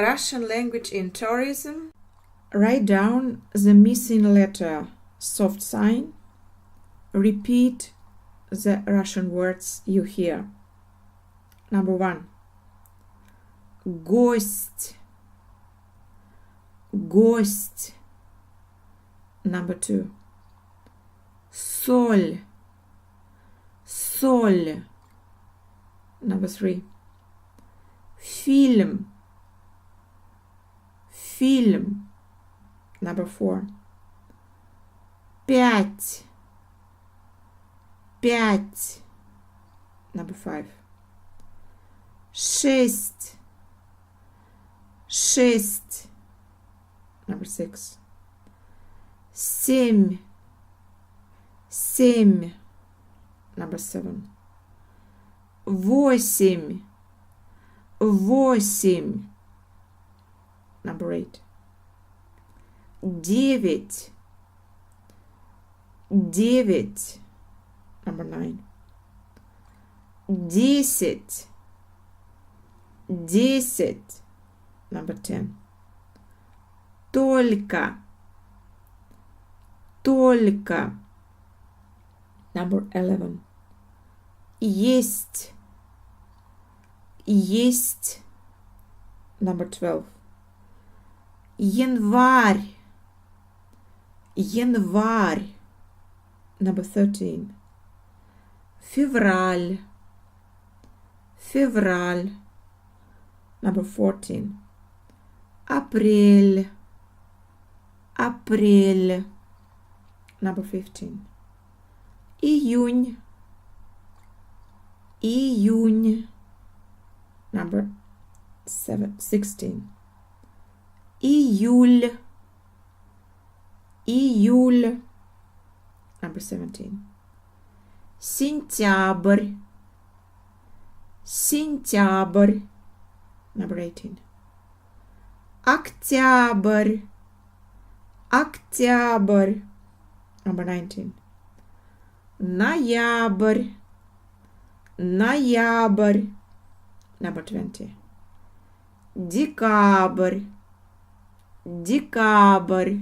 Russian language in tourism. Write down the missing letter, soft sign. Repeat the Russian words you hear. Number 1. Гость. Гость. Number 2. Соль. Соль. Number 3. Фильм. Фильм. Number 4. Пять. Пять. Number 5. Шесть. Шесть. Number 6. Семь. Семь. Number 7. Восемь. Восемь. Number 8. Девять. Девять. Number 9. Десять. Десять. Number 10. Только. Только. Number 11. Есть. Есть. Number 12. Январь. Январь. Number 13. Февраль. Февраль. Number 14. Апрель. Апрель. Number 15. Июнь. Июнь. Number 16. Июль. Июль. Number 17. Сентябрь. Сентябрь. Number 18. Октябрь. Октябрь. Number 19. Ноябрь. Ноябрь. Number 20. Декабрь. Декабрь.